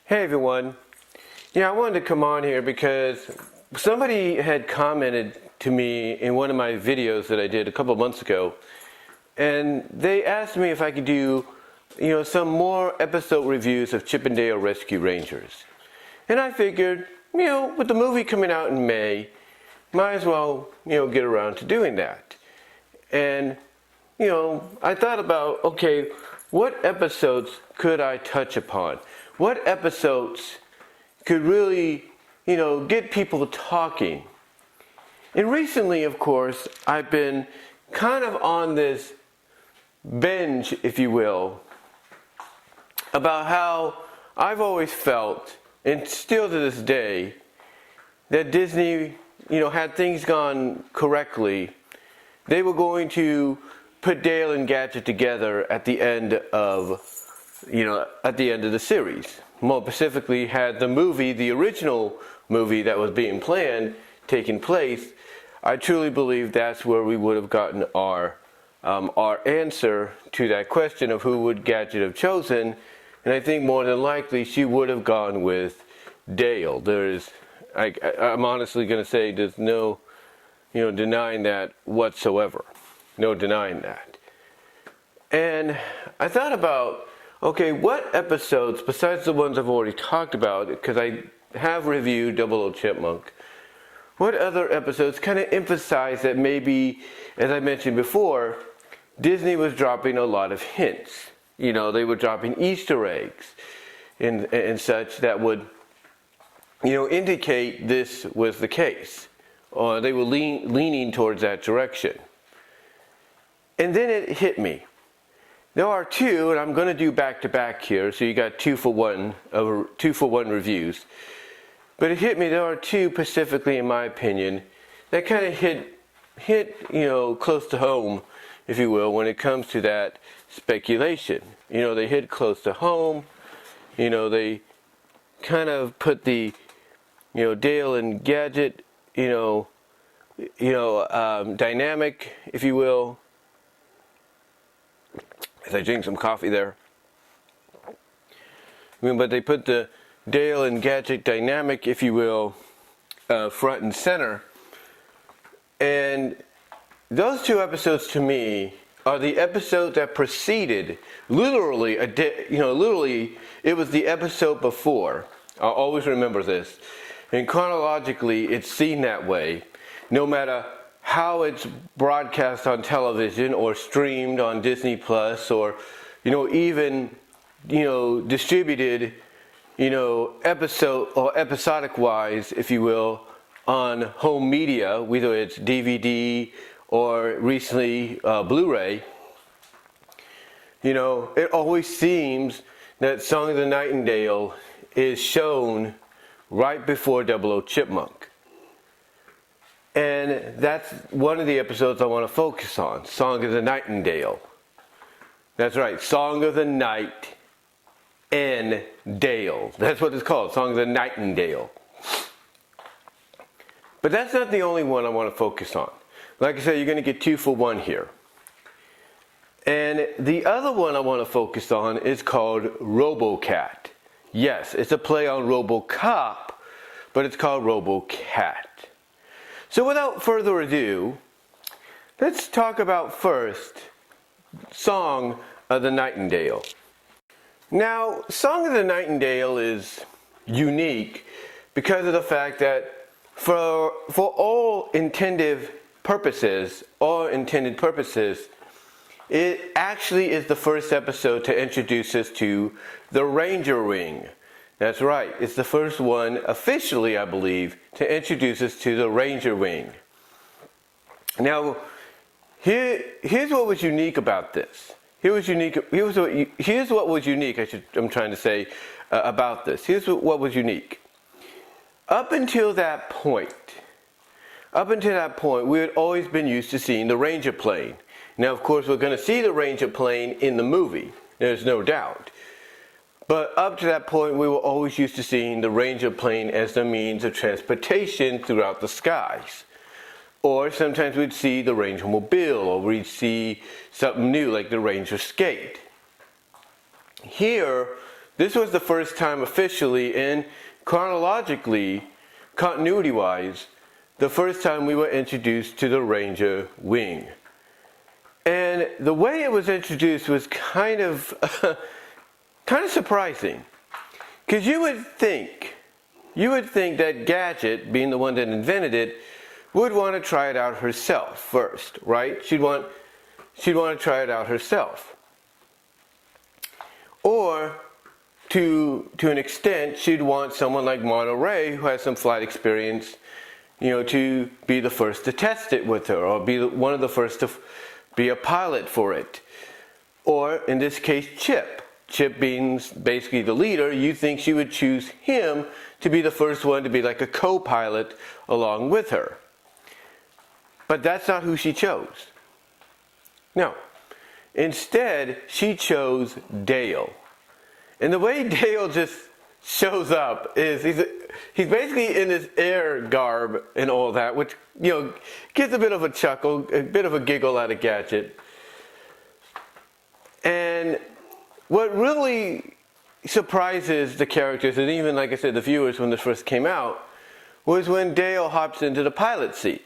Hey everyone. I wanted to come on here because somebody had commented to me in one of my videos that I did a couple of months ago, and they asked me if I could do, some more episode reviews of Chip 'n Dale Rescue Rangers. And I figured, with the movie coming out in May, might as well, get around to doing that. And, I thought about, okay, what episodes could I touch upon? What episodes could really, get people talking? And recently, of course, I've been kind of on this binge, if you will, about how I've always felt, and still to this day, that Disney, had things gone correctly, they were going to put Dale and Gadget together at the end of the series. More specifically, had the movie, the original movie that was being planned, taking place, I truly believe that's where we would have gotten our answer to that question of who would Gadget have chosen. And I think more than likely she would have gone with Dale. I'm honestly going to say there's no, denying that whatsoever. No denying that. And I thought about, okay, what episodes, besides the ones I've already talked about, because I have reviewed Double O Chipmunk, what other episodes kind of emphasize that maybe, as I mentioned before, Disney was dropping a lot of hints. They were dropping Easter eggs and such that would, indicate this was the case. Or they were leaning towards that direction. And then it hit me. There are two, and I'm going to do back-to-back here, so you got two for one reviews. But it hit me, there are two specifically, in my opinion, that kind of hit, close to home, if you will, when it comes to that speculation. They hit close to home. They kind of put the, Dale and Gadget, dynamic, if you will. As I drink some coffee there. But they put the Dale and Gadget dynamic, if you will, front and center. And those two episodes to me are the episodes that preceded, literally, it was the episode before. I'll always remember this. And chronologically, it's seen that way, no matter how it's broadcast on television or streamed on Disney Plus or, even, distributed, episode or episodic wise, if you will, on home media, whether it's DVD or recently Blu-ray. It always seems that Song of the Nightingale is shown right before Double O Chipmunk. And that's one of the episodes I want to focus on, Song of the Nightingale. That's right, Song of the Night and Dale. That's what it's called, Song of the Nightingale. But that's not the only one I want to focus on. Like I said, you're going to get two for one here. And the other one I want to focus on is called RoboCat. Yes, it's a play on RoboCop, but it's called RoboCat. So without further ado, let's talk about first Song of the Nightingale. Now, Song of the Nightingale is unique because of the fact that for all intended purposes, it actually is the first episode to introduce us to the Ranger Ring. That's right, it's the first one officially, I believe, to introduce us to the Ranger Ring. Now, here's what was unique about this. Here's what was unique, I'm trying to say, about this. Here's what was unique. Up until that point, we had always been used to seeing the Ranger plane. Now, of course, we're going to see the Ranger plane in the movie. There's no doubt. But up to that point, we were always used to seeing the Ranger plane as the means of transportation throughout the skies. Or sometimes we'd see the Ranger Mobile, or we'd see something new like the Ranger Skate. Here, this was the first time officially and chronologically, continuity-wise, the first time we were introduced to the Ranger wing. And the way it was introduced was kind of surprising. Because you would think that Gadget, being the one that invented it, would want to try it out herself first, right? She'd want to try it out herself. Or, to an extent, she'd want someone like Monterey, who has some flight experience, to be the first to test it with her, or be one of the first to be a pilot for it. Or, in this case, Chip. Chip being basically the leader, you think she would choose him to be the first one to be like a co-pilot along with her. But that's not who she chose. No. Instead, she chose Dale. And the way Dale just shows up is he's basically in his air garb and all that, which, gets a bit of a chuckle, a bit of a giggle out of Gadget. And what really surprises the characters, and even, like I said, the viewers when this first came out, was when Dale hops into the pilot seat.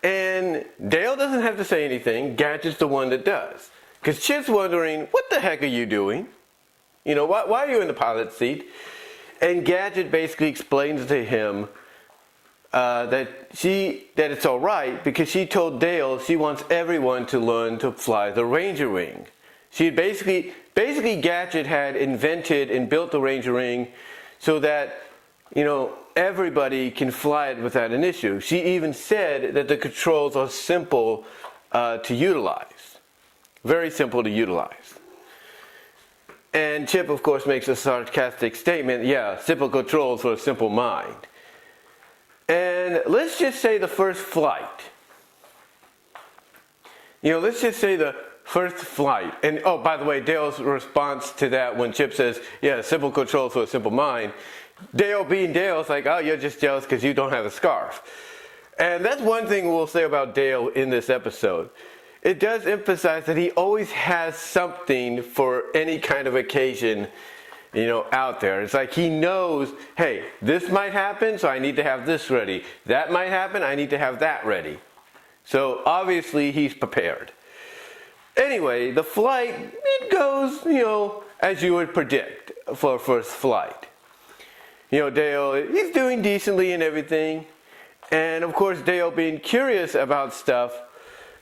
And Dale doesn't have to say anything, Gadget's the one that does. Because Chip's wondering, what the heck are you doing? Why are you in the pilot seat? And Gadget basically explains to him that it's all right because she told Dale she wants everyone to learn to fly the Ranger wing. She basically Gadget had invented and built the Ranger wing so that everybody can fly it without an issue. She even said that the controls are simple to utilize, very simple to utilize. And Chip, of course, makes a sarcastic statement, yeah, simple controls for a simple mind. And let's just say the first flight. Let's just say the first flight. And, oh, by the way, Dale's response to that when Chip says, yeah, simple controls for a simple mind, Dale being Dale is like, oh, you're just jealous because you don't have a scarf. And that's one thing we'll say about Dale in this episode. It does emphasize that he always has something for any kind of occasion, out there. It's like he knows, hey, this might happen, so I need to have this ready. That might happen, I need to have that ready. So obviously he's prepared. Anyway, the flight, it goes, as you would predict for a first flight. Dale, he's doing decently and everything. And of course, Dale being curious about stuff,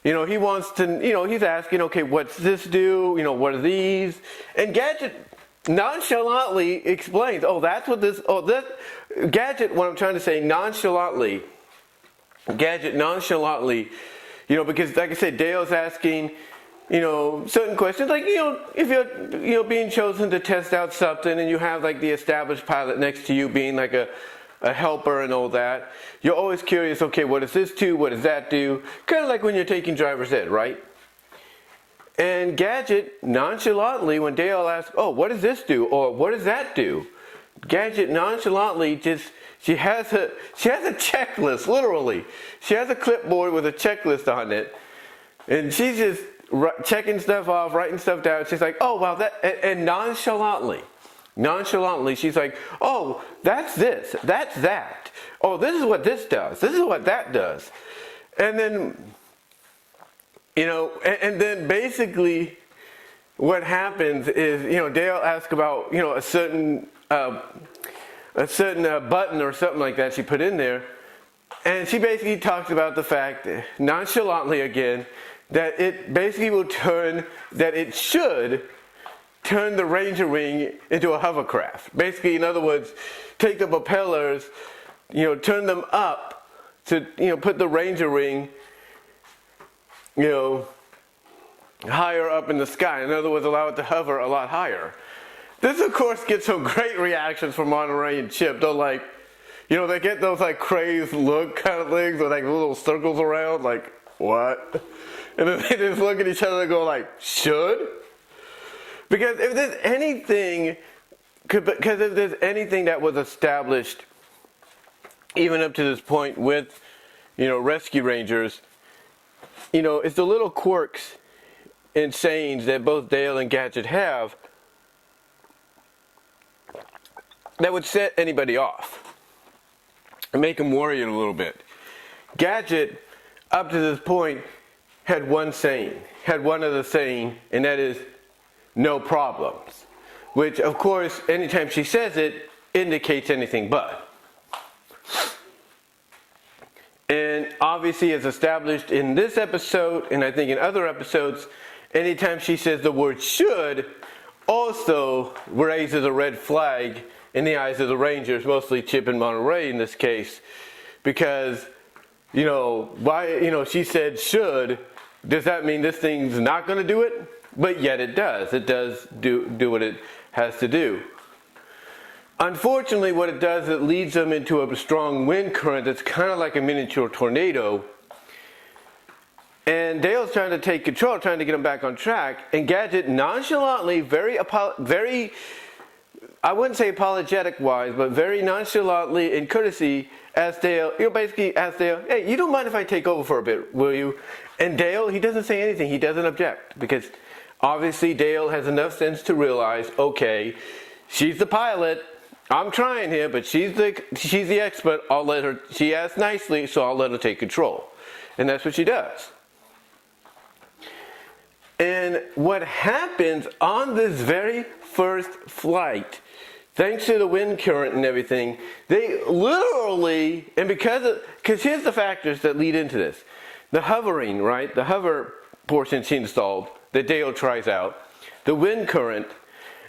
he wants to, he's asking, okay, what's this do? What are these? And Gadget nonchalantly explains, Gadget, what I'm trying to say, Gadget nonchalantly, because like I said, Dale's asking, certain questions, like, if you're, being chosen to test out something and you have like the established pilot next to you being like a helper and all that, you're always curious, okay, what does this do? What does that do? Kind of like when you're taking driver's ed, right? And Gadget nonchalantly, when Dale asks, oh, what does this do? Or what does that do? Gadget nonchalantly she has a checklist, literally. She has a clipboard with a checklist on it. And she's just checking stuff off, writing stuff down. She's like, oh, wow, and nonchalantly, she's like, oh, that's this, that's that. Oh, this is what this does. This is what that does. And then, and then basically what happens is, Dale asks about, a certain button or something like that she put in there. And she basically talks about the fact, nonchalantly again, that it basically should turn the Ranger wing into a hovercraft. Basically, in other words, take the propellers, turn them up to, put the Ranger wing, higher up in the sky. In other words, allow it to hover a lot higher. This, of course, gets some great reactions from Monterey and Chip. They're like, they get those like crazed look kind of things with like little circles around, like, what? And then they just look at each other and go like, should? Because if there's anything that was established, even up to this point with, Rescue Rangers, it's the little quirks and sayings that both Dale and Gadget have that would set anybody off and make them worry a little bit. Gadget, up to this point, had one other saying, and that is, no problems. Which, of course, anytime she says it, indicates anything but. And obviously, as established in this episode, and I think in other episodes, anytime she says the word should, also raises a red flag in the eyes of the Rangers, mostly Chip and Monterey in this case, because, she said should. Does that mean this thing's not going to do it? But yet it does. It does do what it has to do. Unfortunately, what it does, it leads them into a strong wind current that's kind of like a miniature tornado. And Dale's trying to take control, trying to get them back on track. And Gadget nonchalantly, very, I wouldn't say apologetic-wise, but very nonchalantly in courtesy, asks Dale, hey, you don't mind if I take over for a bit, will you? And Dale, he doesn't say anything. He doesn't object. Because obviously Dale has enough sense to realize, okay, she's the pilot. I'm trying here, but she's the expert. I'll let her, she asked nicely, so I'll let her take control. And that's what she does. And what happens on this very first flight, thanks to the wind current and everything, they literally, and because here's the factors that lead into this. The hovering, right? The hover portion she installed that Dale tries out, the wind current,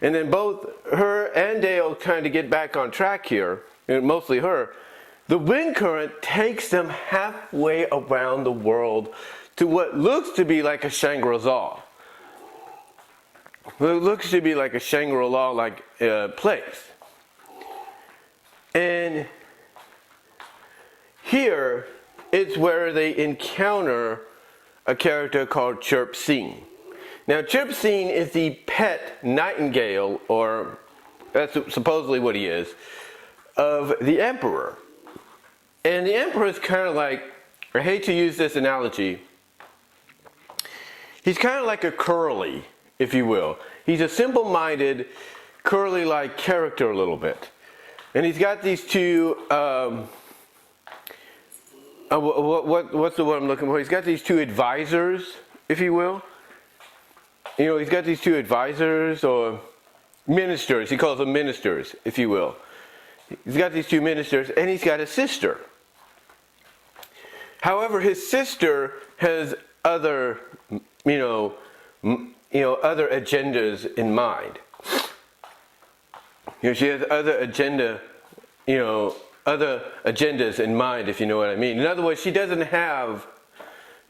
and then both her and Dale kind of get back on track here, and mostly her. The wind current takes them halfway around the world to what looks to be like a Shangri-La. It looks to be like a Shangri-La place. And here, it's where they encounter a character called Chirp-Scene. Now, Chirp-Scene is the pet nightingale, or that's supposedly what he is, of the Emperor. And the Emperor is kind of like, I hate to use this analogy, he's kind of like a Curly, if you will. He's a simple-minded, Curly-like character a little bit. And he's got these two, what's the word I'm looking for? He's got these two advisors, if you will. He's got these two advisors, or ministers. He calls them ministers, if you will. He's got these two ministers, and he's got a sister. However, his sister has other, other agendas in mind. She has other agendas in mind, if you know what I mean. In other words, she doesn't have,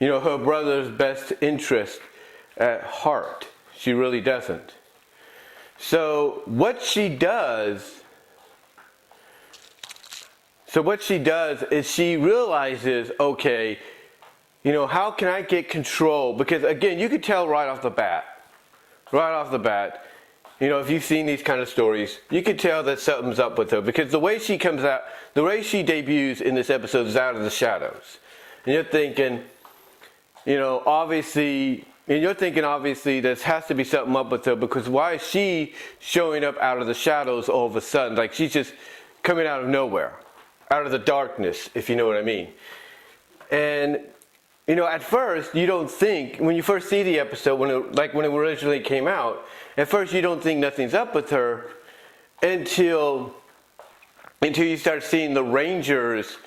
her brother's best interest at heart. She really doesn't. So what she does is she realizes, okay, how can I get control? Because again, you could tell right off the bat, if you've seen these kind of stories, you could tell that something's up with her, because the way she comes out, the way she debuts in this episode is out of the shadows. And you're thinking, obviously this has to be something up with her, because why is she showing up out of the shadows all of a sudden? Like she's just coming out of nowhere, out of the darkness, if you know what I mean. And, at first, you don't think, when you first see the episode, when it originally came out, at first you don't think nothing's up with her until you start seeing the Rangers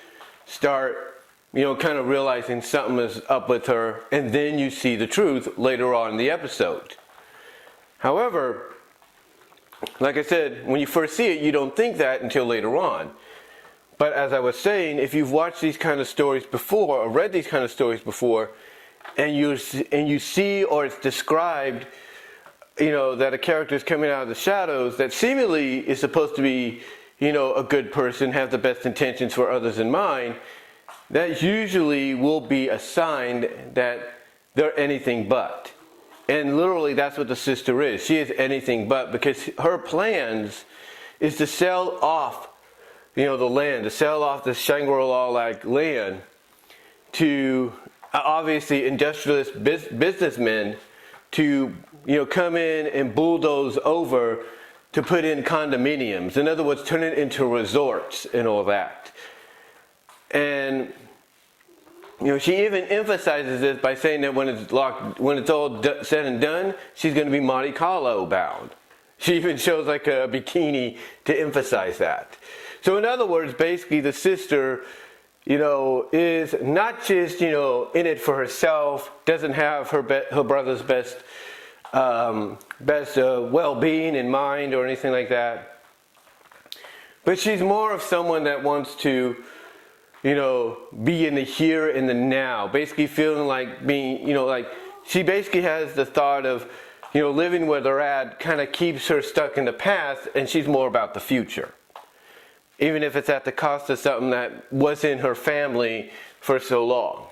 start, kind of realizing something is up with her, and then you see the truth later on in the episode. However, like I said, when you first see it, you don't think that until later on. But as I was saying, if you've watched these kind of stories before, or read these kind of stories before, and you see, or it's described, that a character is coming out of the shadows that seemingly is supposed to be, a good person, have the best intentions for others in mind, that usually will be a sign that they're anything but. And literally that's what the sister is. She is anything but, because her plans is to sell off, the land, to sell off the Shangri-La-like land to obviously industrialist businessmen to, come in and bulldoze over to put in condominiums. In other words, turn it into resorts and all that. And she even emphasizes this by saying that when it's all said and done, she's going to be Monte Carlo bound. She even shows like a bikini to emphasize that. So in other words, basically the sister, is not just, in it for herself, doesn't have her brother's best well-being in mind or anything like that. But she's more of someone that wants to, be in the here and the now. Basically feeling like being, like she basically has the thought of, living where they're at kind of keeps her stuck in the past, and she's more about the future. Even if it's at the cost of something that was in her family for so long.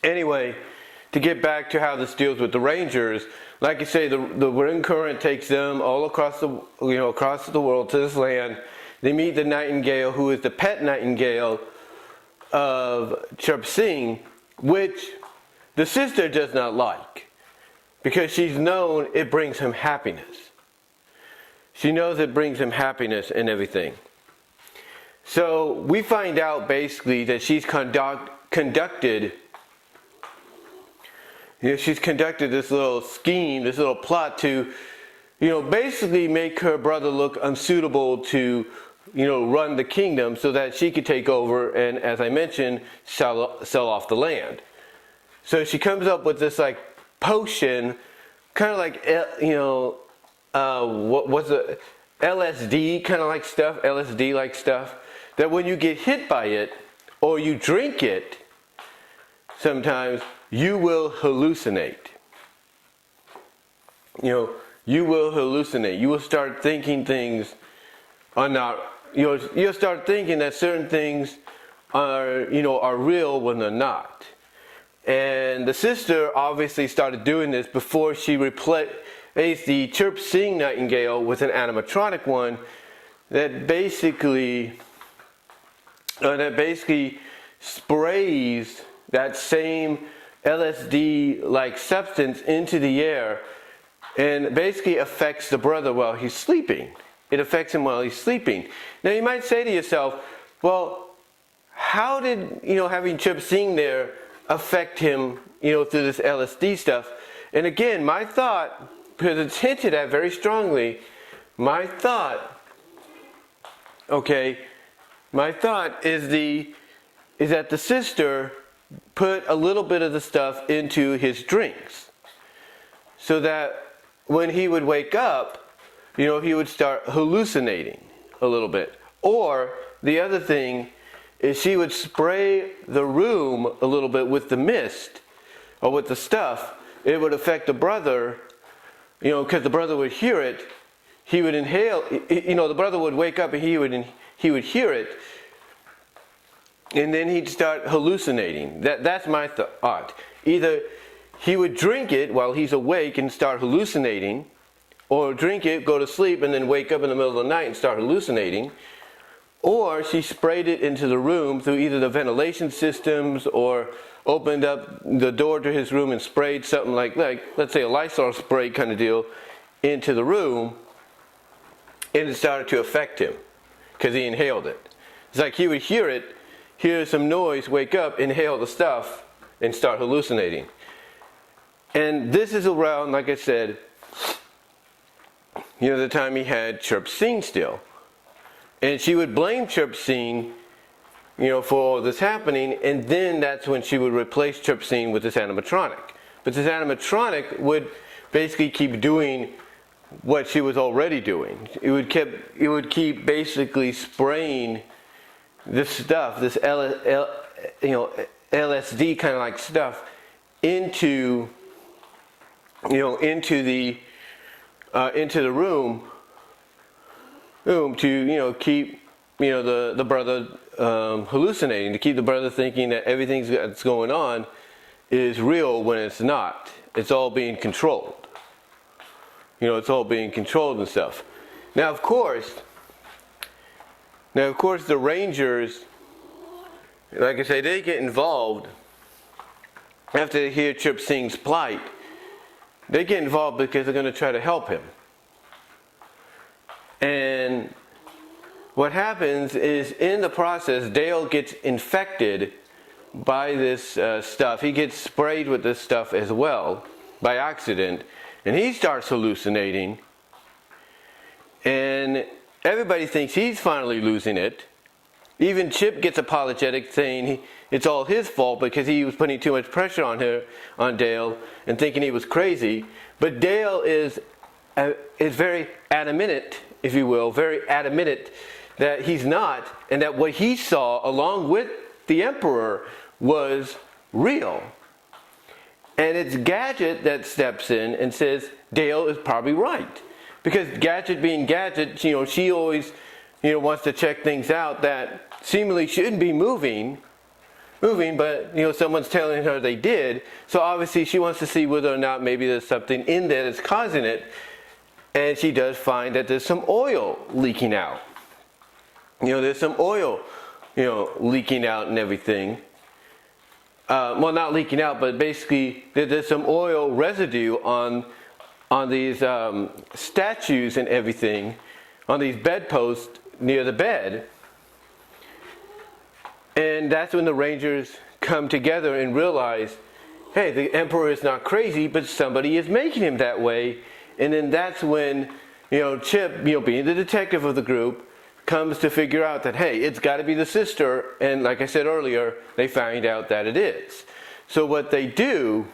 Anyway, to get back to how this deals with the Rangers, like I say, the wind current takes them all across the world to this land. They meet the nightingale, who is the pet nightingale of Chirp Sing, which the sister does not like, because she's known it brings him happiness. She knows it brings him happiness and everything. So we find out basically that she's conducted this little scheme, this little plot to, basically make her brother look unsuitable to, run the kingdom, so that she could take over and, as I mentioned, sell off the land. So she comes up with this like potion, kind of like, what was it? LSD kind of like stuff, LSD like stuff, that when you get hit by it or you drink it, sometimes you will hallucinate. You will hallucinate. You will start thinking things are not, you'll start thinking that certain things are real when they're not. And the sister obviously started doing this before she replaced the Chirp Sing nightingale with an animatronic one that basically sprays that same LSD-like substance into the air and basically affects the brother while he's sleeping. It affects him while he's sleeping. Now you might say to yourself, well, how did, having Chirp Sing there affect him, through this LSD stuff? And again, my thought, because it's hinted at very strongly, my thought is that the sister put a little bit of the stuff into his drinks, so that when he would wake up, he would start hallucinating a little bit. Or the other thing is she would spray the room a little bit with the mist or with the stuff. It would affect the brother, because the brother would hear it. He would inhale, the brother would wake up and he would hear it, and then he'd start hallucinating. That's my thought. Either he would drink it while he's awake and start hallucinating, or drink it, go to sleep, and then wake up in the middle of the night and start hallucinating. Or she sprayed it into the room through either the ventilation systems, or opened up the door to his room and sprayed something like let's say a Lysol spray kind of deal into the room, and it started to affect him because he inhaled it. It's like he would hear some noise, wake up, inhale the stuff, and start hallucinating. And this is around, like I said, the time he had Chirp Sing still. And she would blame Chirp Sing, for all this happening, and then that's when she would replace Chirp Sing with this animatronic. But this animatronic would basically keep doing what she was already doing. It would keep basically spraying this stuff, this LSD kind of like stuff into the room to keep the brother hallucinating, to keep the brother thinking that everything that's going on is real when it's not. It's all being controlled. It's all being controlled and stuff. Now of course the Rangers, like I say, they get involved after they hear Chirp Sing's plight. They get involved because they're going to try to help him. And what happens is, in the process, Dale gets infected by this stuff. He gets sprayed with this stuff as well by accident, and he starts hallucinating. And everybody thinks he's finally losing it. Even Chip gets apologetic, saying it's all his fault because he was putting too much pressure on Dale, and thinking he was crazy. But Dale is very adamant, if you will, very adamant that he's not, and that what he saw along with the Emperor was real. And it's Gadget that steps in and says Dale is probably right, because Gadget being Gadget, she always wants to check things out that seemingly shouldn't be moving, but someone's telling her they did. So obviously she wants to see whether or not maybe there's something in there that's causing it. And she does find that there's some oil leaking out. There's some oil, leaking out and everything. Well, not leaking out, but basically there's some oil residue on these statues and everything, on these bedposts near the bed. And that's when the Rangers come together and realize, hey, the Emperor is not crazy, but somebody is making him that way. And then that's when, Chip, being the detective of the group, comes to figure out that, hey, it's got to be the sister. And like I said earlier, they find out that it is. So what they do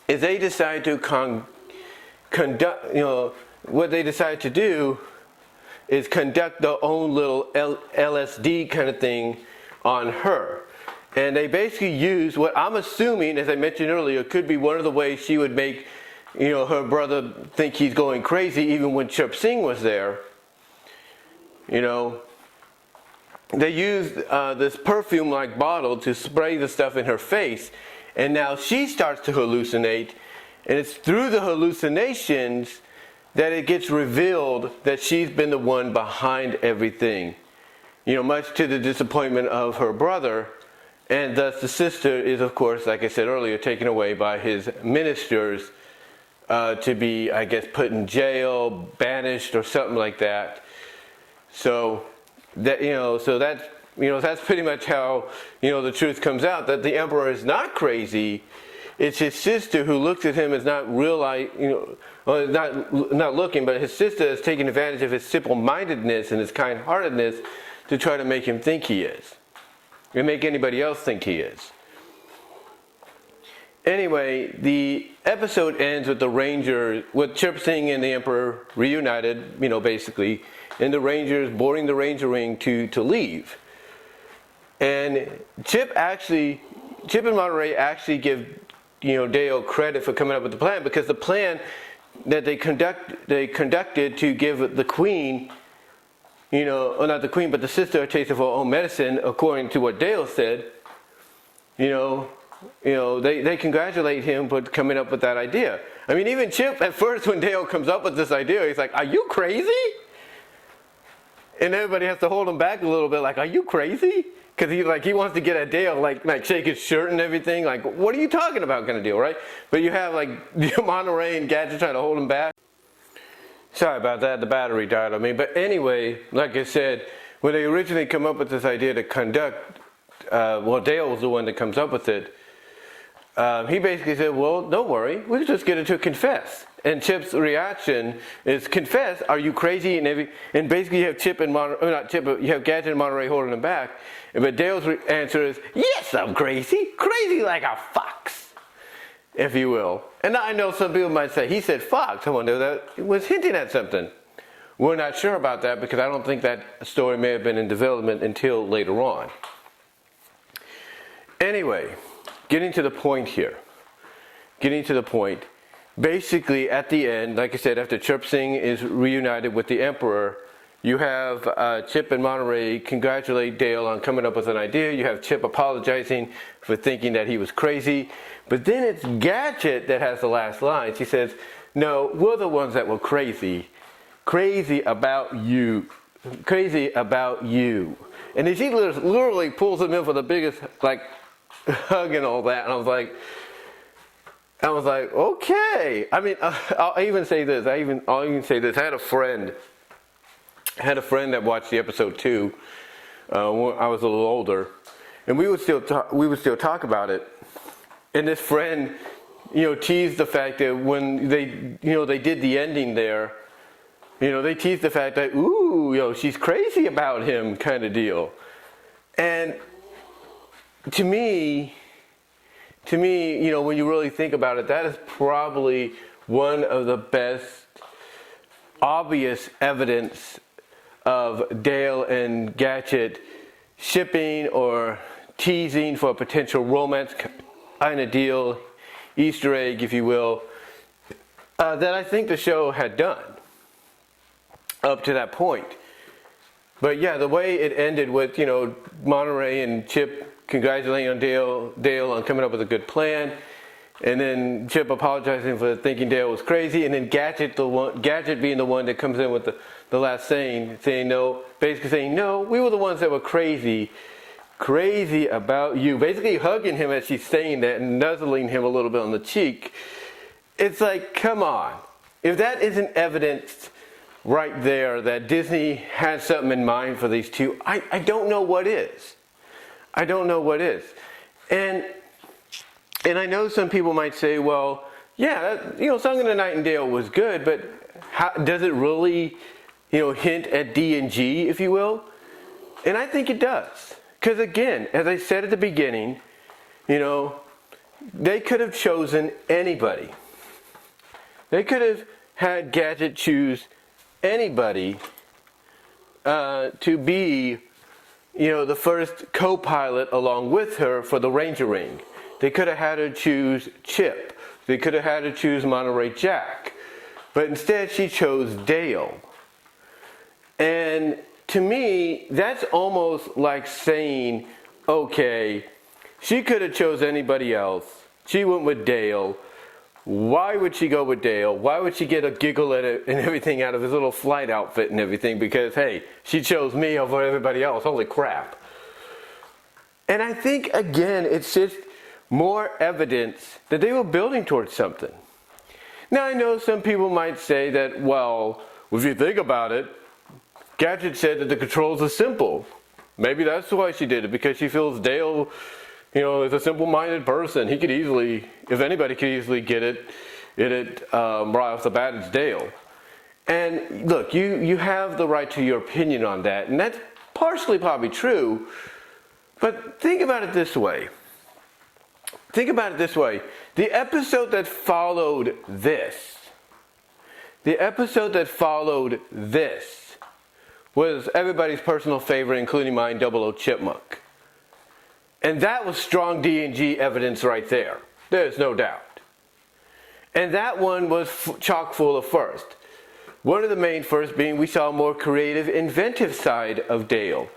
is they decide to conduct, what they decide to do is conduct their own little LSD kind of thing on her. And they basically use what I'm assuming, as I mentioned earlier, could be one of the ways she would make, her brother think he's going crazy even when Chirp Singh was there. They used this perfume-like bottle to spray the stuff in her face, and now she starts to hallucinate, and it's through the hallucinations that it gets revealed that she's been the one behind everything. Much to the disappointment of her brother, and thus the sister is, of course, like I said earlier, taken away by his ministers to be, I guess, put in jail, banished, or something like that. So that that's pretty much how the truth comes out, that the Emperor is not crazy. It's his sister who looks at him as not not looking, but his sister is taking advantage of his simple-mindedness and his kind-heartedness to try to make him think he is, and make anybody else think he is. Anyway, the episode ends with the Rangers, with Chirp Singh and the Emperor reunited, basically, and the Rangers boarding the Ranger Wing to leave. And Chip and Monterey actually give Dale credit for coming up with the plan, because the plan that they conducted to give the Queen, or not the Queen, but the sister, a taste of her own medicine, according to what Dale said, they congratulate him for coming up with that idea. I mean, even Chip, at first, when Dale comes up with this idea, he's like, "Are you crazy?" And everybody has to hold him back a little bit, like, "Are you crazy?" Because he wants to get at Dale, like shake his shirt and everything. Like, what are you talking about, kind of deal, right? But you have Monterey and Gadget trying to hold him back. Sorry about that, the battery died on me. But anyway, like I said, when they originally come up with this idea to conduct, Dale was the one that comes up with it. He basically said, "Well, don't worry, we can just get her to confess." And Chip's reaction is, "Confess? Are you crazy?" And basically you have you have Gadget and Monterey holding him back. But Dale's answer is, "Yes, I'm crazy. Crazy like a fox," if you will. And I know some people might say, "He said fox." I wonder, that was hinting at something. We're not sure about that, because I don't think that story may have been in development until later on. Anyway, getting to the point here. Basically, at the end, like I said, after Chirp Singh is reunited with the Emperor, you have Chip and Monterey congratulate Dale on coming up with an idea. You have Chip apologizing for thinking that he was crazy. But then it's Gadget that has the last line. She says, "No, we're the ones that were crazy. Crazy about you. Crazy about you." And then she literally pulls him in for the biggest, hug and all that. And I was like, okay. I mean, I'll even say this. I had a friend I had a friend that watched the episode too. When I was a little older, and we would still talk about it. And this friend, teased the fact that when they did the ending there, they teased the fact that, ooh, she's crazy about him kind of deal. And to me, when you really think about it, that is probably one of the best obvious evidence of Dale and Gadget shipping or teasing for a potential romance kind of deal, Easter egg, if you will, that I think the show had done up to that point. But yeah, the way it ended with, Monterey and Chip congratulating on Dale on coming up with a good plan, and then Chip apologizing for thinking Dale was crazy, and then Gadget being the one that comes in with the last saying no, basically saying, no, we were the ones that were crazy about you, basically hugging him as she's saying that and nuzzling him a little bit on the cheek. It's like, come on. If that isn't evidence right there that Disney had something in mind for these two, I don't know what is. I don't know what is. And I know some people might say, well, yeah, Song of the Nightingale was good, but does it really, hint at D&G, if you will? And I think it does. Because again, as I said at the beginning, they could have chosen anybody. They could have had Gadget choose anybody to be, the first co-pilot along with her for the Ranger Ring. They could have had her choose Chip. They could have had her choose Monterey Jack. But instead she chose Dale. And to me, that's almost like saying, okay, she could have chose anybody else. She went with Dale. Why would she go with Dale? Why would she get a giggle at it and everything out of his little flight outfit and everything? Because, hey, she chose me over everybody else. Holy crap. And I think, again, it's just more evidence that they were building towards something. Now, I know some people might say that, well, if you think about it, Gadget said that the controls are simple. Maybe that's why she did it, because she feels Dale, is a simple-minded person. He could easily, if anybody could easily get it right off the bat, it's Dale. And look, you have the right to your opinion on that, and that's partially probably true, but think about it this way. The episode that followed this was everybody's personal favorite, including mine, 00 Chipmunk. And that was strong D&G evidence right there. There's no doubt. And that one was chock full of first. One of the main firsts being we saw a more creative, inventive side of Dale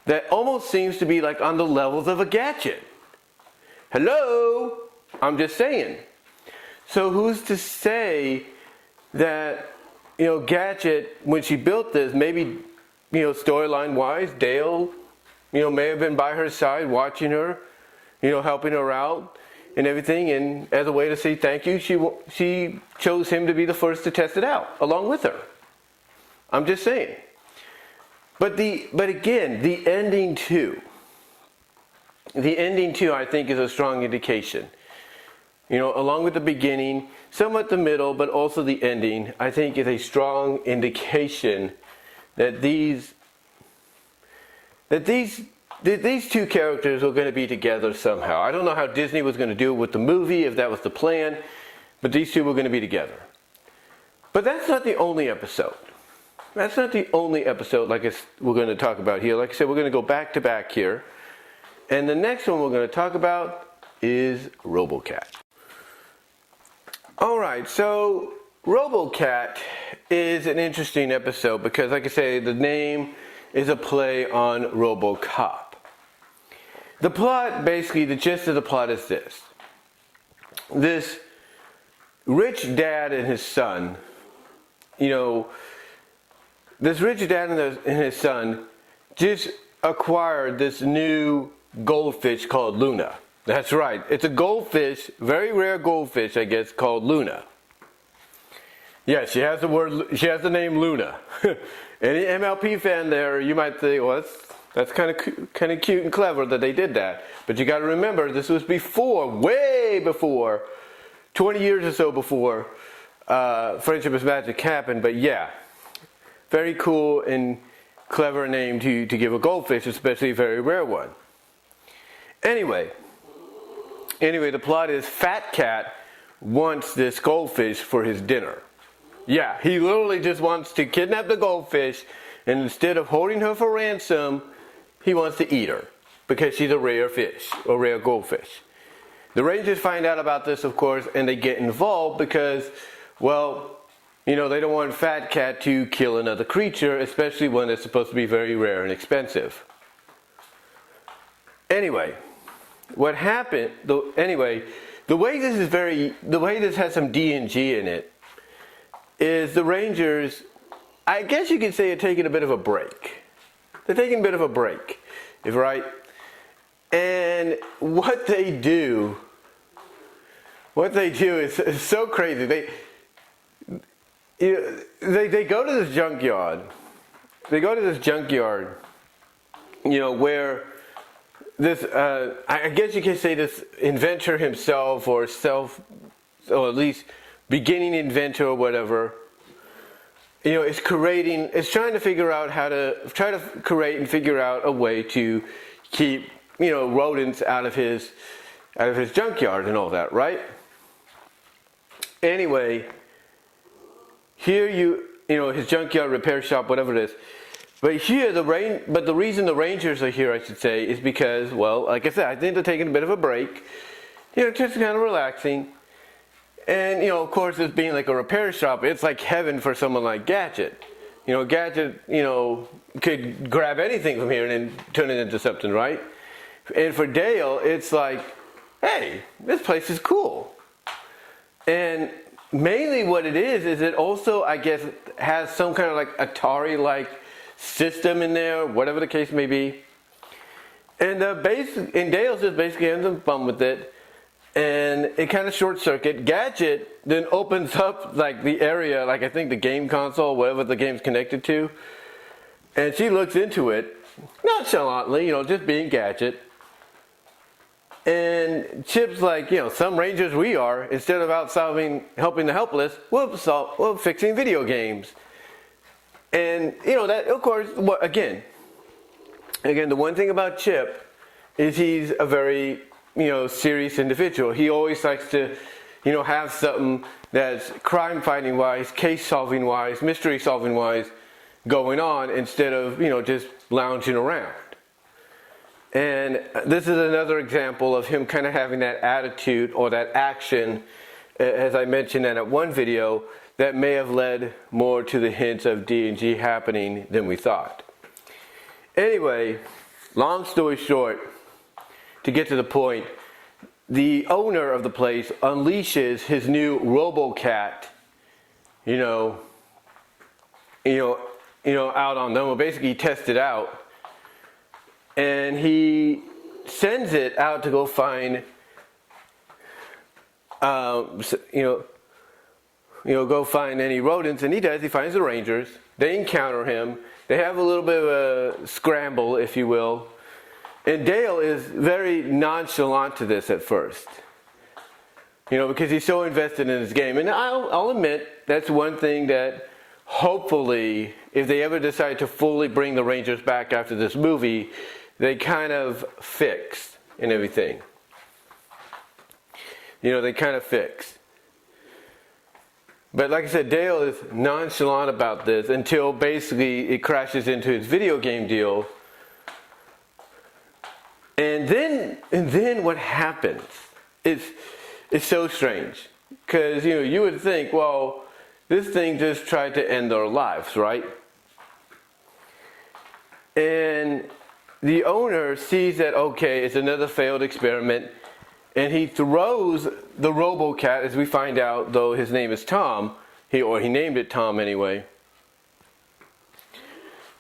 that almost seems to be like on the levels of a Gadget. Hello? I'm just saying. So who's to say that, Gadget, when she built this, maybe, storyline wise, Dale, may have been by her side watching her, helping her out and everything. And as a way to say thank you, she chose him to be the first to test it out along with her. I'm just saying. But again, the ending too, I think, is a strong indication. Along with the beginning, somewhat the middle, but also the ending, I think is a strong indication that these two characters are going to be together somehow. I don't know how Disney was going to do it with the movie, if that was the plan, but these two were going to be together. But that's not the only episode. That's not the only episode we're going to talk about here. Like I said, we're going to go back to back here. And the next one we're going to talk about is RoboCat. Alright, so RoboCat is an interesting episode because, like I say, the name is a play on RoboCop. The plot, basically, the gist of the plot is this. This rich dad and his son, this rich dad and his son just acquired this new goldfish called Luna. That's right. It's a goldfish, very rare goldfish, I guess, called Luna. Yeah, she has the name Luna. Any MLP fan there, you might think, well, that's kind of cute and clever that they did that. But you got to remember, this was way before, 20 years or so before Friendship is Magic happened. But yeah, very cool and clever name to give a goldfish, especially a very rare one. Anyway, the plot is Fat Cat wants this goldfish for his dinner. Yeah, he literally just wants to kidnap the goldfish, and instead of holding her for ransom, he wants to eat her because she's a rare fish, or rare goldfish. The Rangers find out about this, of course, and they get involved because, well, they don't want Fat Cat to kill another creature, especially one that's supposed to be very rare and expensive. Anyway, what happened? The way this has some D&G in it is the Rangers, I guess you could say, are taking a bit of a break. They're taking a bit of a break, right? And what they do is so crazy. They go to this junkyard. Where this, I guess you could say this inventor himself, or at least beginning inventor or whatever, is trying to figure out how to create and figure out a way to keep, rodents out of his junkyard and all that, right? Anyway, here his junkyard repair shop, whatever it is. But here the reason the Rangers are here, I should say, is because, well, like I said, I think they're taking a bit of a break, just kind of relaxing. And, of course, this being like a repair shop, it's like heaven for someone like Gadget. Gadget, could grab anything from here and then turn it into something, right? And for Dale, it's like, hey, this place is cool. And mainly what it is it also, I guess, has some kind of like Atari-like system in there, whatever the case may be. And Dale's just basically having some fun with it. And it kind of short circuit. Gadget then opens up like the area, like I think the game console, whatever the game's connected to. And she looks into it, nonchalantly, just being Gadget. And Chip's like, some Rangers we are, instead of out helping the helpless, we're fixing video games. And, that, of course, again, the one thing about Chip is he's a very, serious individual. He always likes to, have something that's crime fighting wise, case solving wise, mystery solving wise going on instead of, just lounging around. And this is another example of him kind of having that attitude or that action, as I mentioned in that one video, that may have led more to the hints of D&G happening than we thought. Anyway, long story short, to get to the point, the owner of the place unleashes his new RoboCat, out on them. Well, basically, he tests it out. And he sends it out to go find, go find any rodents. And he does. He finds the Rangers. They encounter him. They have a little bit of a scramble, if you will. And Dale is very nonchalant to this at first. Because he's so invested in his game. And I'll admit, that's one thing that hopefully, if they ever decide to fully bring the Rangers back after this movie, they kind of fix and everything. They kind of fix. But like I said, Dale is nonchalant about this until basically it crashes into his video game deal. And then what happens? It's so strange. Because, you would think, well, this thing just tried to end our lives, right? And the owner sees that, okay, it's another failed experiment, and he throws the RoboCat, as we find out, though his name is Tom, he named it Tom anyway.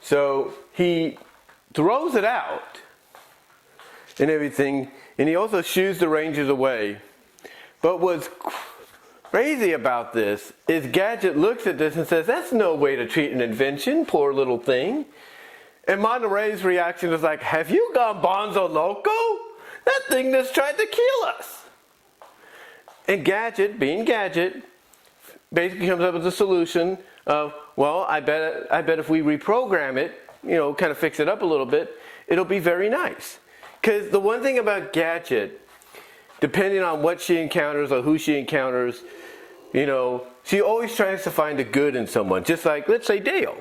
So he throws it out and everything, and he also shoos the Rangers away. But what's crazy about this is Gadget looks at this and says, that's no way to treat an invention, poor little thing. And Monterey's reaction is like, have you gone bonzo loco? That thing just tried to kill us. And Gadget, being Gadget, basically comes up with a solution of, well, I bet if we reprogram it, kind of fix it up a little bit, it'll be very nice. Because the one thing about Gadget, depending on what she encounters or who she encounters, she always tries to find the good in someone. Just like, let's say, Dale.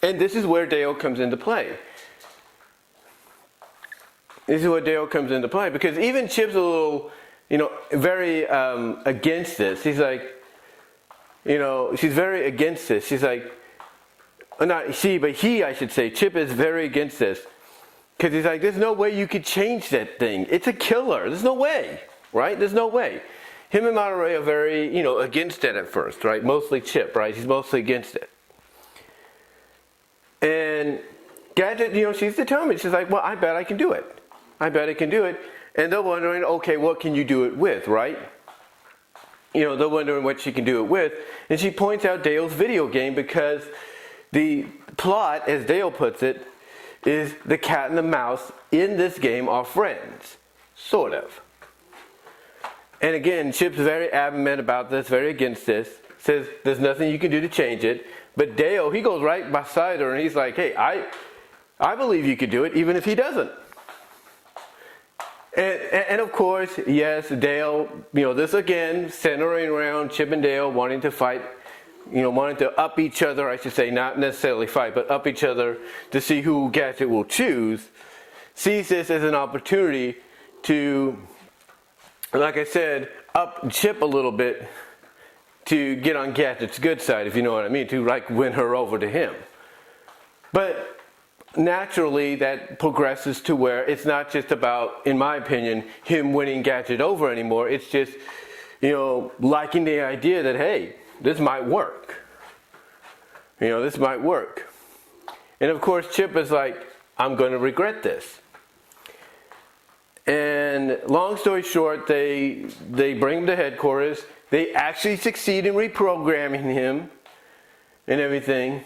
And this is where Dale comes into play. This is where Dale comes into play. Because even Chip's a little, very against this. He's like, she's very against this. She's like, not she, but he, I should say. Chip is very against this. Because he's like, there's no way you could change that thing. It's a killer. There's no way. Right? There's no way. Him and Monterey are very, against it at first. Right? Mostly Chip, right? He's mostly against it. And Gadget, she's determined. She's like, well, I bet I can do it. I bet I can do it. And they're wondering, okay, what can you do it with, right? They're wondering what she can do it with. And she points out Dale's video game because the plot, as Dale puts it, is the cat and the mouse in this game are friends. Sort of. And again, Chip's very adamant about this, very against this. Says there's nothing you can do to change it. But Dale, he goes right beside her and he's like, hey, I believe you could do it, even if he doesn't. And of course, yes, Dale, this again, centering around Chip and Dale wanting to fight, wanting to up each other, I should say, not necessarily fight, but up each other to see who Gadget will choose, sees this as an opportunity to, like I said, up Chip a little bit to get on Gadget's good side, if you know what I mean, to win her over to him. But naturally that progresses to where it's not just about, in my opinion, him winning Gadget over anymore. It's just, liking the idea that, hey, this might work. This might work. And of course Chip is like, I'm going to regret this. And long story short, they bring him to headquarters. They actually succeed in reprogramming him and everything.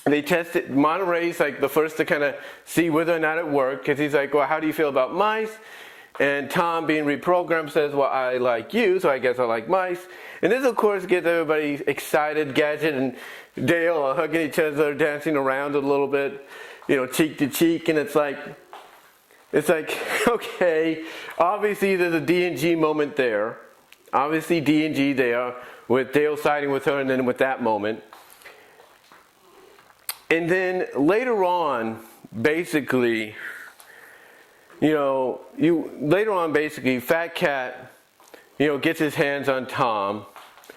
They test it. Monterey's like the first to kind of see whether or not it worked, because he's like, well, how do you feel about mice? And Tom, being reprogrammed, says, well, I like you, so I guess I like mice. And this, of course, gets everybody excited. Gadget and Dale are hugging each other, dancing around a little bit, cheek to cheek. And it's like, okay, obviously there's a D&G moment there. Obviously D&G there, with Dale siding with her, and then with that moment. And then later on, basically, Fat Cat, gets his hands on Tom,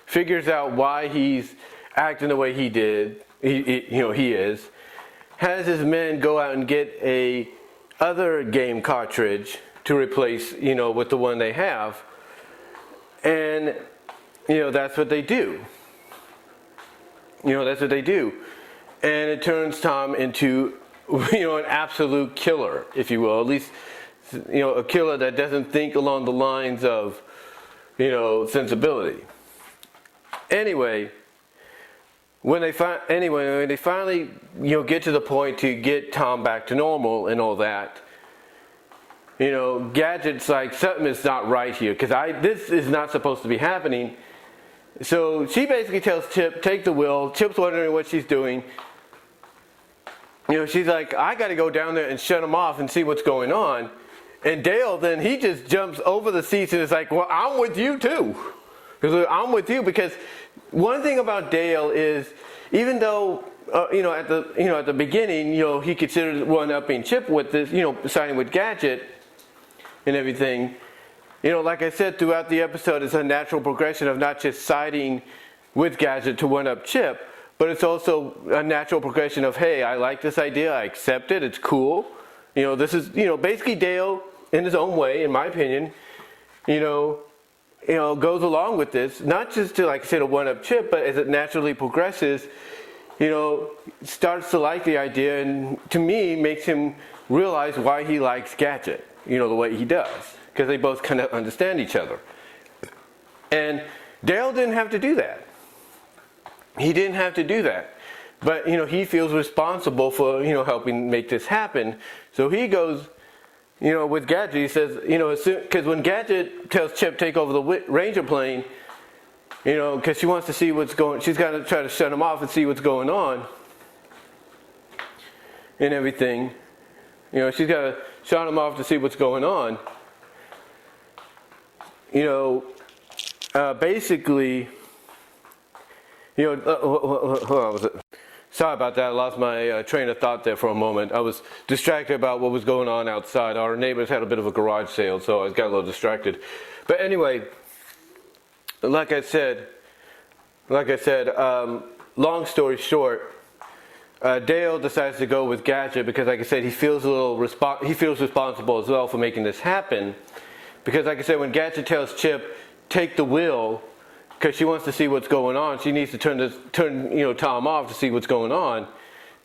figures out why he's acting the way he did, he is, has his men go out and get a other game cartridge to replace, with the one they have. And, that's what they do. That's what they do. And it turns Tom into, an absolute killer, if you will. At least, a killer that doesn't think along the lines of, sensibility. Anyway, when they finally, get to the point to get Tom back to normal and all that, Gadget's like, something is not right here, because this is not supposed to be happening. So she basically tells Chip, take the wheel. Chip's wondering what she's doing. She's like, I got to go down there and shut him off and see what's going on. And Dale, then he just jumps over the seats and is like, well, I'm with you too. I'm with you, because one thing about Dale is, even though, at the beginning, he considered one-upping Chip with this, siding with Gadget and everything. Like I said, throughout the episode, it's a natural progression of not just siding with Gadget to one-up Chip, but it's also a natural progression of, hey, I like this idea, I accept it, it's cool. This is, basically Dale, in his own way, in my opinion, goes along with this, not just to, like I said, a one-up Chip, but as it naturally progresses, starts to like the idea, and to me, makes him realize why he likes Gadget, the way he does, because they both kind of understand each other. And Dale didn't have to do that. He didn't have to do that. But, he feels responsible for, helping make this happen. So he goes, with Gadget, he says, because when Gadget tells Chip take over the Ranger plane, because she wants to see what's going, she's got to try to shut him off and see what's going on and everything. She's got to shut him off to see what's going on. Basically, hold on, sorry about that. I lost my train of thought there for a moment. I was distracted about what was going on outside. Our neighbors had a bit of a garage sale, so I got a little distracted. But anyway, like I said, long story short, Dale decides to go with Gadget because, like I said, he feels responsible as well for making this happen. Because, like I said, when Gadget tells Chip take the wheel, because she wants to see what's going on, she needs to turn Tom off to see what's going on.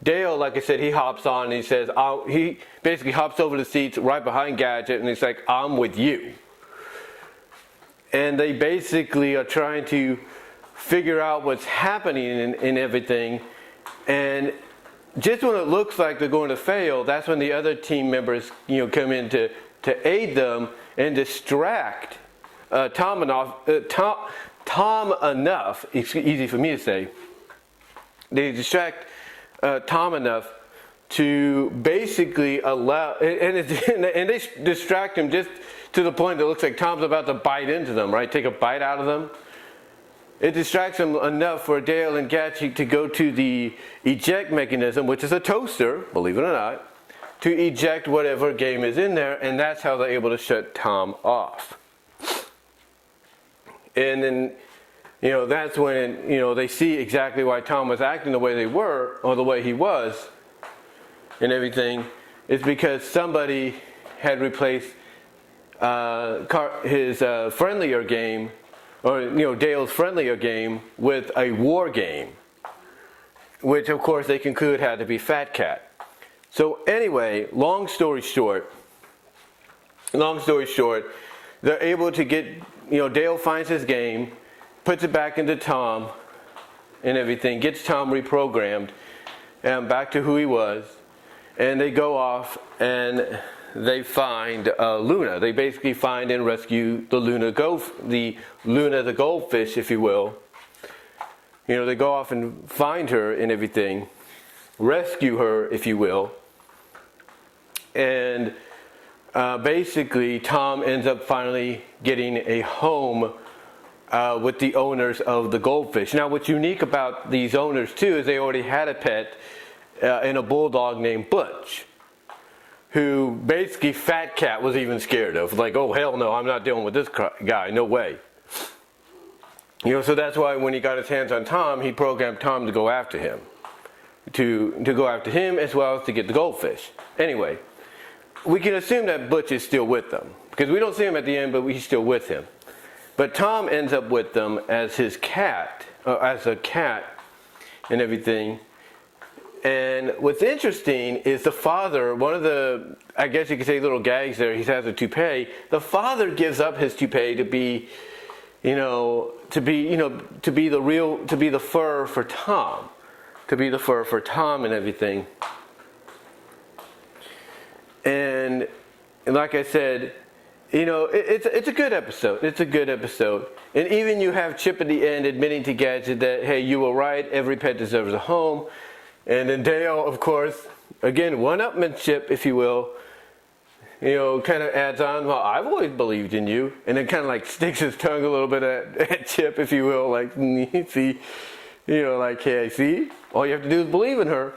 Dale, like I said, he hops on and he says, he basically hops over the seats right behind Gadget and he's like, I'm with you. And they basically are trying to figure out what's happening in everything. And just when it looks like they're going to fail, that's when the other team members, come in to aid them and distract Tom enough. It's easy for me to say. They distract Tom enough to basically allow, and they distract him just to the point that it looks like Tom's about to bite into them, right? Take a bite out of them. It distracts him enough for Dale and Gadget to go to the eject mechanism, which is a toaster, believe it or not, to eject whatever game is in there, and that's how they're able to shut Tom off. And then, that's when, they see exactly why Tom was acting the way they were, or the way he was, and everything. It's because somebody had replaced his friendlier game, or Dale's friendlier game, with a war game, which of course they conclude had to be Fat Cat. So anyway, long story short, they're able to get, Dale finds his game, puts it back into Tom and everything, gets Tom reprogrammed and back to who he was, and they go off and they find Luna. They basically find and rescue the Luna the goldfish, if you will. They go off and find her and everything, rescue her, if you will. And basically, Tom ends up finally getting a home with the owners of the goldfish. Now, what's unique about these owners, too, is they already had a pet in a bulldog named Butch, who basically Fat Cat was even scared of. Like, oh, hell no, I'm not dealing with this guy, no way. So that's why when he got his hands on Tom, he programmed Tom to go after him. To go after him as well as to get the goldfish. Anyway, we can assume that Butch is still with them, because we don't see him at the end, but he's still with him. But Tom ends up with them as his cat, as a cat and everything. And what's interesting is the father, one of the, I guess you could say, little gags there, he has a toupee. The father gives up his toupee to be, to be the fur for Tom. To be the fur for Tom and everything. And like I said, it's a good episode. It's a good episode. And even you have Chip at the end admitting to Gadget that, hey, you were right, every pet deserves a home. And then Dale, of course, again, one-upmanship, if you will, kind of adds on, well, I've always believed in you. And then kind of like sticks his tongue a little bit at Chip, if you will, like, see, like, hey, see, all you have to do is believe in her.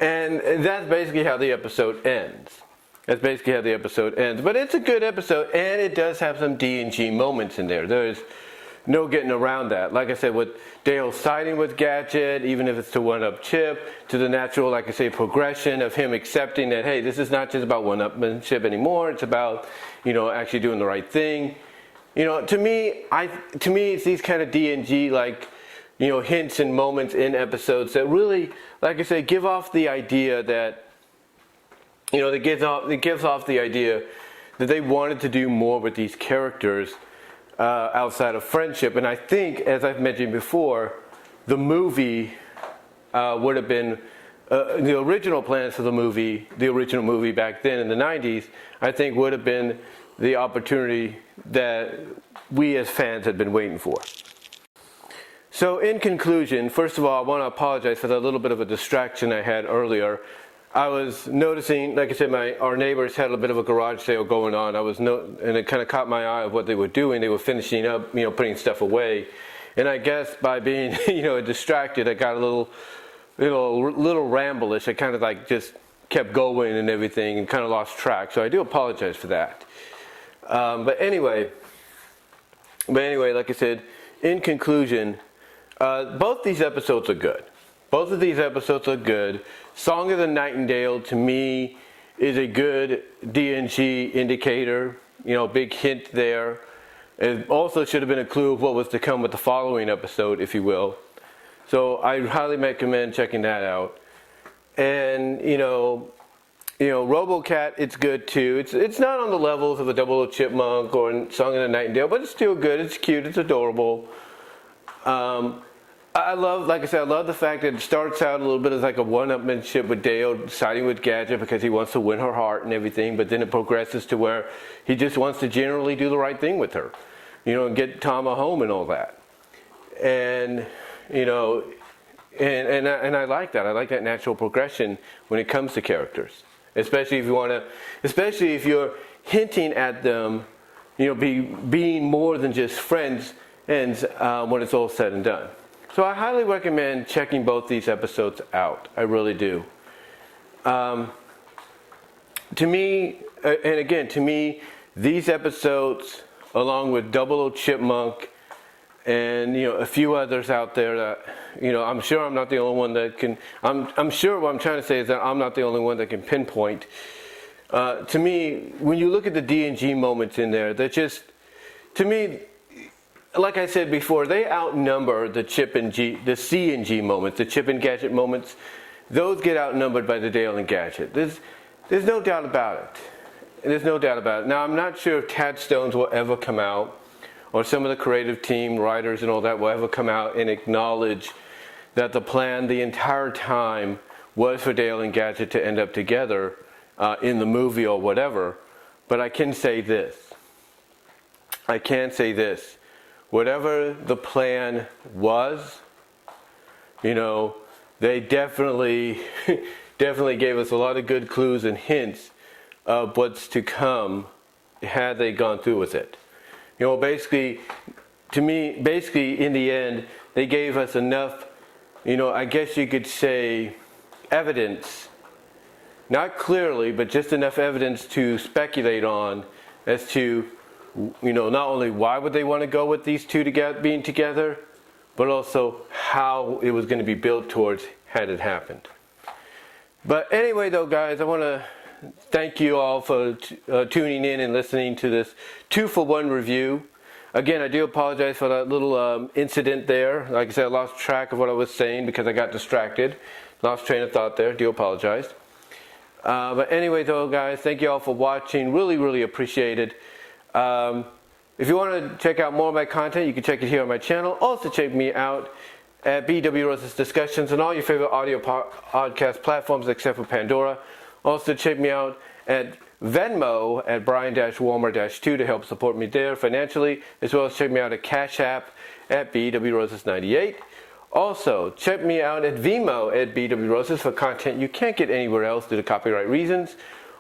And that's basically how the episode ends. That's basically how the episode ends. But it's a good episode, and it does have some D&G moments in there. There's no getting around that. Like I said, with Dale siding with Gadget, even if it's to one-up Chip, to the natural, like I say, progression of him accepting that, hey, this is not just about one-upmanship anymore. It's about, actually doing the right thing. To me, it's these kind of D&G, like, hints and moments in episodes that really, like I say, give off the idea that, it gives off the idea that they wanted to do more with these characters outside of friendship. And I think, as I've mentioned before, the movie would have been the original plans for the original movie back then in the 90s, I think would have been the opportunity that we as fans had been waiting for. So in conclusion, first of all, I want to apologize for that little bit of a distraction I had earlier. I was noticing, like I said, our neighbors had a bit of a garage sale going on. And it kind of caught my eye of what they were doing. They were finishing up, putting stuff away. And I guess by being, distracted, I got a little ramble-ish. I kind of like just kept going and everything and kind of lost track. So I do apologize for that. But anyway, like I said, in conclusion, both these episodes are good. Both of these episodes are good. Song of the Nightingale, to me, is a good DNG indicator. Big hint there. It also should have been a clue of what was to come with the following episode, if you will. So I highly recommend checking that out. And, RoboCat, it's good too. It's not on the levels of a Double O Chipmunk or Song of the Nightingale, but it's still good. It's cute. It's adorable. I love the fact that it starts out a little bit as like a one-upmanship with Dale siding with Gadget because he wants to win her heart and everything, but then it progresses to where he just wants to generally do the right thing with her, and get Tama home and all that. And, and I like that. I like that natural progression when it comes to characters, especially if you're hinting at them, being more than just friends and when it's all said and done. So I highly recommend checking both these episodes out. I really do. To me, these episodes, along with Double O Chipmunk and a few others out there that I'm sure I'm not the only one that can. I'm sure what I'm trying to say is that I'm not the only one that can pinpoint. To me, when you look at the D and G moments in there, they're just, to me, like I said before, they outnumber the C and G moments, the Chip and Gadget moments. Those get outnumbered by the Dale and Gadget. There's no doubt about it. There's no doubt about it. Now, I'm not sure if Tad Stones will ever come out, or some of the creative team, writers and all that will ever come out and acknowledge that the plan the entire time was for Dale and Gadget to end up together in the movie or whatever. But I can say this. Whatever the plan was, they definitely gave us a lot of good clues and hints of what's to come had they gone through with it. Basically, in the end, they gave us enough, I guess you could say, evidence, not clearly, but just enough evidence to speculate on as to not only why would they want to go with these two being together, but also how it was going to be built towards had it happened. But anyway, though, guys, I want to thank you all for tuning in and listening to this 2-for-1 review. Again, I do apologize for that little incident there. Like I said, I lost track of what I was saying because I got distracted. Lost train of thought there. Do apologize. But anyway, though, guys, thank you all for watching. Really, really appreciate it. If you want to check out more of my content, you can check it here on my channel. Also check me out at BW Rose's Discussions on all your favorite audio podcast platforms except for Pandora. Also check me out at VENMO at Brian-Walmer-2 to help support me there financially, as well as check me out at Cash App at BW Roses 98. Also, check me out at VENMO at BW Roses for content you can't get anywhere else due to copyright reasons.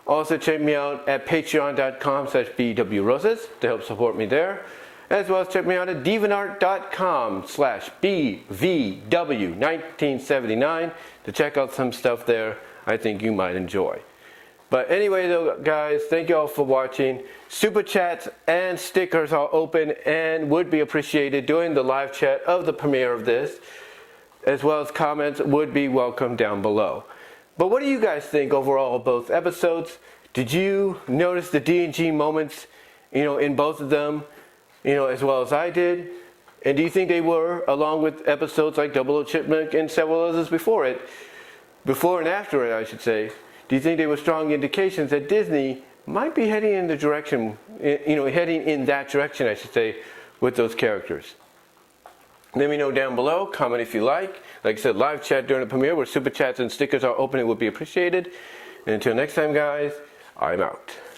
Also, check me out at patreon.com/BWRoses to help support me there. As well as check me out at deviantart.com/BVW1979 to check out some stuff there I think you might enjoy. But anyway, though, guys, thank you all for watching. Super chats and stickers are open and would be appreciated during the live chat of the premiere of this, as well as comments would be welcome down below. But what do you guys think overall of both episodes? Did you notice the D&G moments, in both of them, as well as I did? And do you think they were, along with episodes like Double O Chipmunk and several others before and after it, I should say, do you think they were strong indications that Disney might be heading in the direction, heading in that direction, I should say, with those characters. Let me know down below, comment if you like. Like I said, live chat during the premiere where super chats and stickers are open, it would be appreciated. And until next time guys, I'm out.